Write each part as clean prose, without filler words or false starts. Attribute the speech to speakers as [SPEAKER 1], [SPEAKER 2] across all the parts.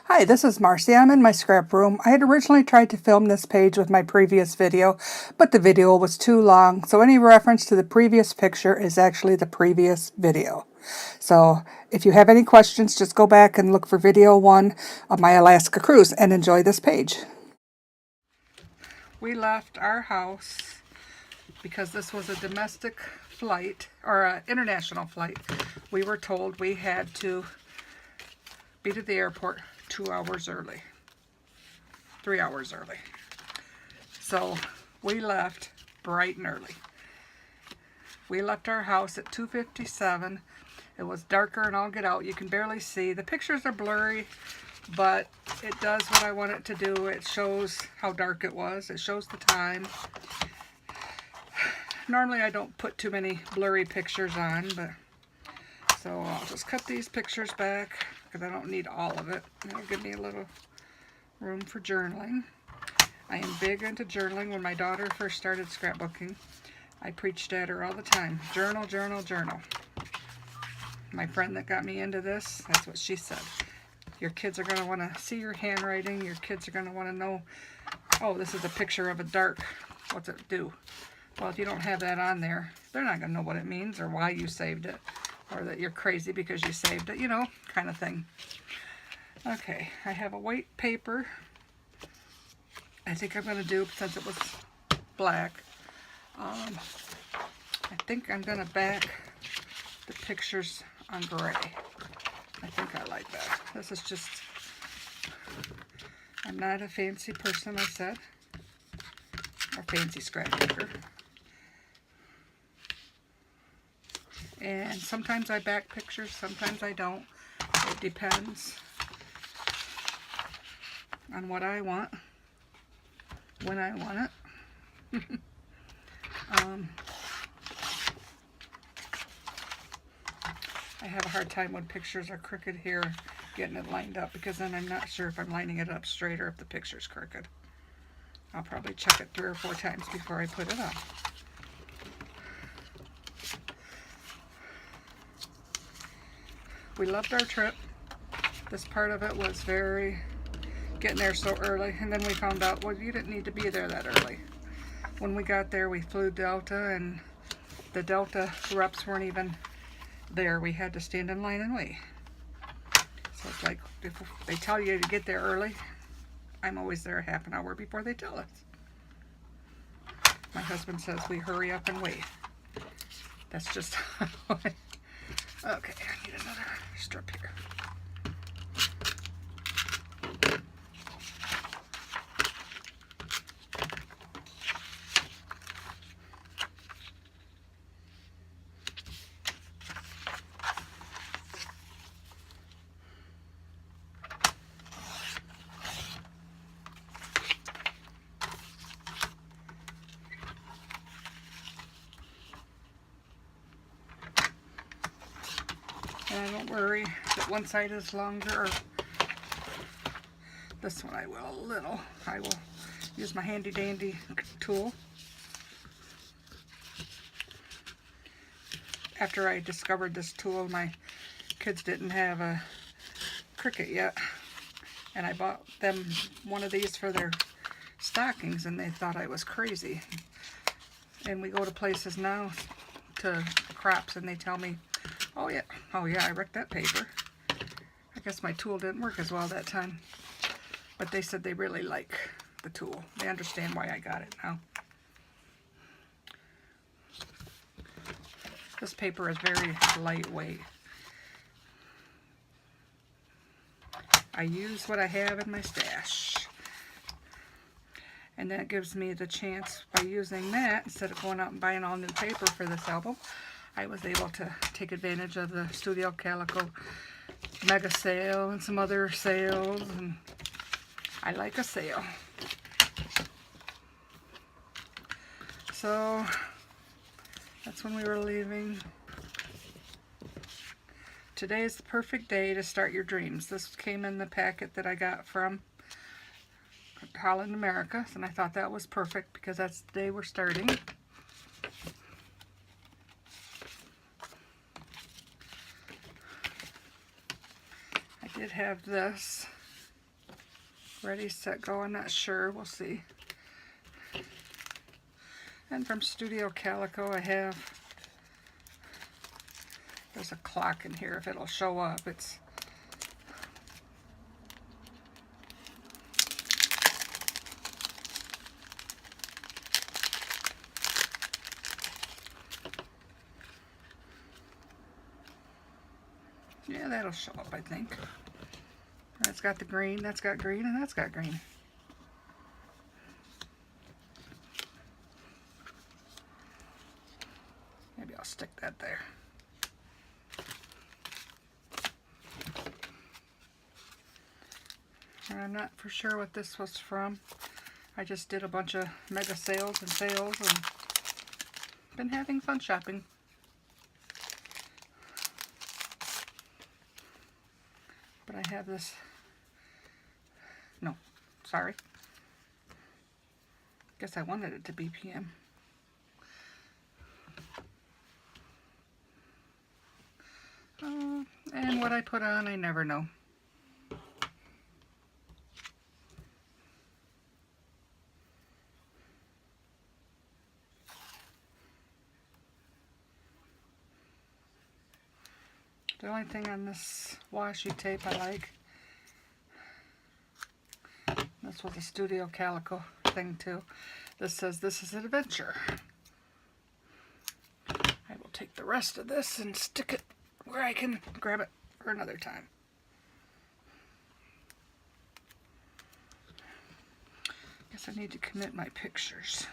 [SPEAKER 1] Hi, this is Marcy. I'm in my scrap room. I had originally tried to film this page with my previous video, but the video was too long, so any reference to the previous picture is actually the previous video. So if you have any questions, just go back and look for video 1 of my Alaska cruise and enjoy this page. We left our house because this was a domestic flight, or an international flight. We were told we had to be to the airport 2 hours early, 3 hours early. So we left bright and early. We left our house at 2:57. It was darker and all get out. You can barely see. The pictures are blurry, but it does what I want it to do. It shows how dark it was. It shows the time. Normally I don't put too many blurry pictures on, but so I'll just cut these pictures back because I don't need all of it. It'll give me a little room for journaling. I am big into journaling. When my daughter first started scrapbooking, I preached at her all the time. Journal, journal, journal. My friend that got me into this, that's what she said. Your kids are going to want to see your handwriting. Your kids are going to want to know, oh, this is a picture of a dark. What's it do? Well, if you don't have that on there, they're not going to know what it means or why you saved it. Or that you're crazy because you saved it, you know, kind of thing. Okay, I have a white paper. I think I'm going to do, since it was black, I think I'm going to back the pictures on gray. I think I like that. This is just, I'm not a fancy person, I said, or fancy scrapbooker. And sometimes I back pictures, sometimes I don't. It depends on what I want, when I want it. I have a hard time when pictures are crooked here, getting it lined up, because then I'm not sure if I'm lining it up straight or if the picture's crooked. I'll probably check it 3 or 4 times before I put it up. We loved our trip. This part of it was very, getting there so early, and then we found out, well, you didn't need to be there that early. When we got there, we flew Delta, and the Delta reps weren't even there. We had to stand in line and wait. So it's like, if they tell you to get there early, I'm always there a half an hour before they tell us. My husband says we hurry up and wait. That's just how I... Okay, I need another strip here. And don't worry that one side is longer, or this one I will a little. I will use my handy dandy tool. After I discovered this tool, my kids didn't have a Cricut yet, and I bought them one of these for their stockings, and they thought I was crazy. And we go to places now, to crops, and they tell me, oh yeah, I wrecked that paper. I guess my tool didn't work as well that time. But they said they really like the tool. They understand why I got it now. This paper is very lightweight. I use what I have in my stash. And that gives me the chance, by using that, instead of going out and buying all new paper for this album, I was able to take advantage of the Studio Calico mega sale and some other sales, and I like a sale. So that's when we were leaving. Today is the perfect day to start your dreams. This came in the packet that I got from Holland America, and I thought that was perfect because that's the day we're starting. I did have this Ready, Set, Go. I'm not sure. We'll see. And from Studio Calico, I have, there's a clock in here if it'll show up. It's yeah, that'll show up, I think. That's got the green, that's got green, and that's got green. Maybe I'll stick that there. And I'm not for sure what this was from. I just did a bunch of mega sales and been having fun shopping. But I have this, no, sorry. Guess I wanted it to be PM. And what I put on, I never know. The only thing on this washi tape I like, this was a Studio Calico thing too. This says, "This is an adventure." I will take the rest of this and stick it where I can grab it for another time. Guess I need to commit my pictures.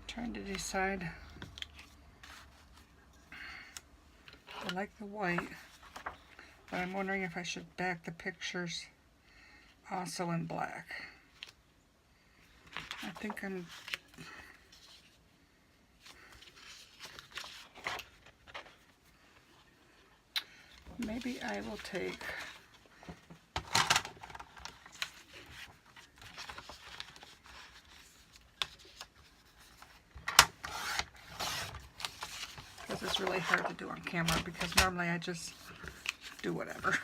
[SPEAKER 1] Trying to decide. I like the white, but I'm wondering if I should back the pictures also in black. I think maybe I will take this is really hard to do on camera because normally I just do whatever.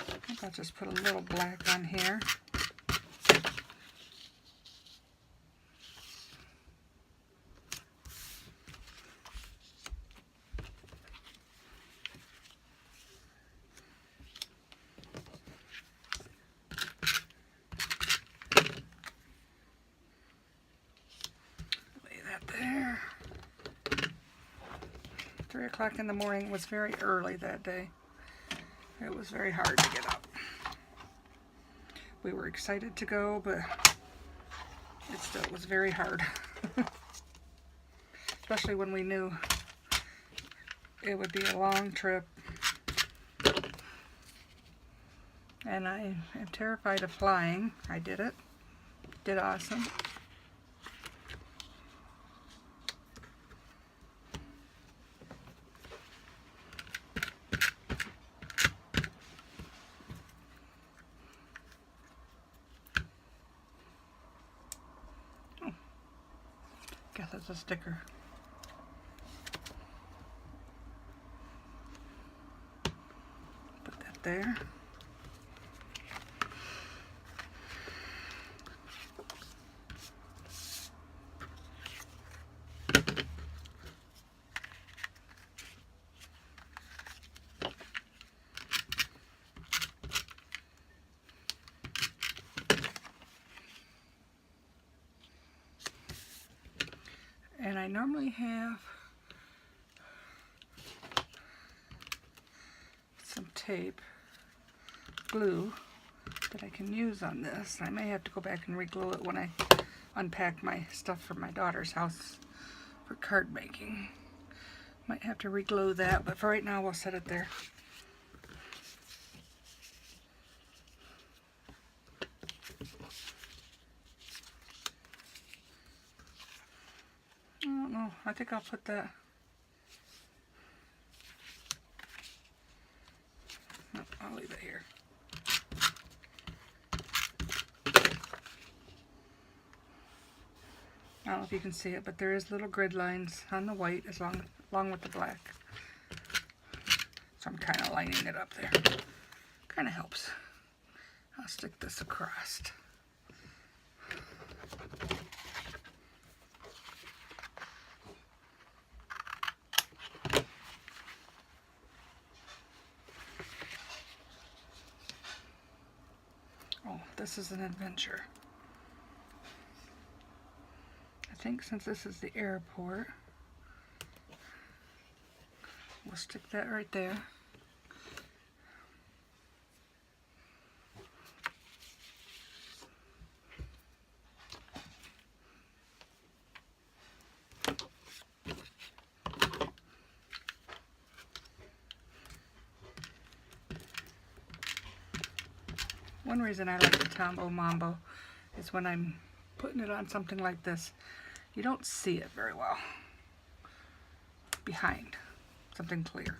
[SPEAKER 1] I think I'll just put a little black on here. There. 3 o'clock in the morning was very early that day. It was very hard to get up. We were excited to go, but it still was very hard. Especially when we knew it would be a long trip. And I am terrified of flying. I did it. Did awesome. Guess it's a sticker. Put that there. And I normally have some tape, glue, that I can use on this. I may have to go back and re-glue it when I unpack my stuff from my daughter's house for card making. Might have to re-glue that, but for right now we'll set it there. don't know. I think I'll put that. No, I'll leave it here. I don't know if you can see it, but there is little grid lines on the white along with the black. So I'm kind of lining it up there. Kind of helps. I'll stick this across. Oh, this is an adventure. I think since this is the airport, we'll stick that right there. One reason I like the Tombow Mambo is when I'm putting it on something like this, you don't see it very well behind something clear.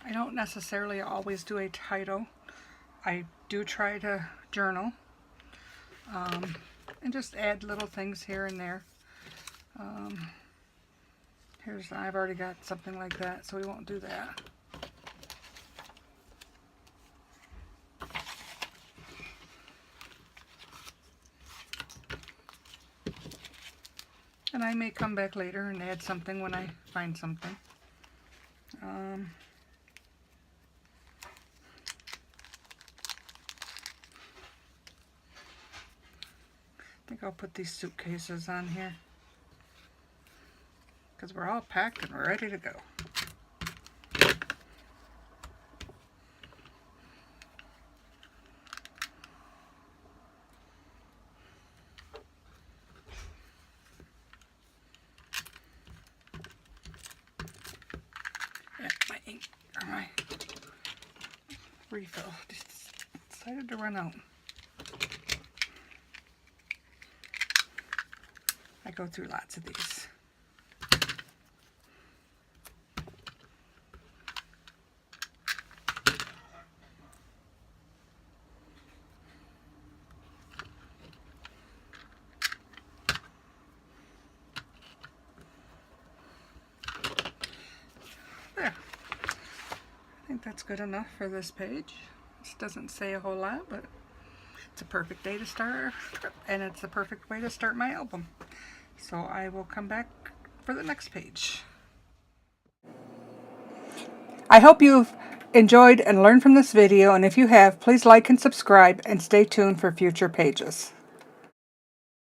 [SPEAKER 1] I don't necessarily always do a title. I do try to journal and just add little things here and there. I've already got something like that, so we won't do that. And I may come back later and add something when I find something. I think I'll put these suitcases on here because we're all packed and we're ready to go. Yeah, my ink or my refill decided to run out. I go through lots of these. There. I think that's good enough for this page. This doesn't say a whole lot, but it's a perfect day to start, and it's the perfect way to start my album. So I will come back for the next page. I hope you've enjoyed and learned from this video, and if you have, please like and subscribe and stay tuned for future pages.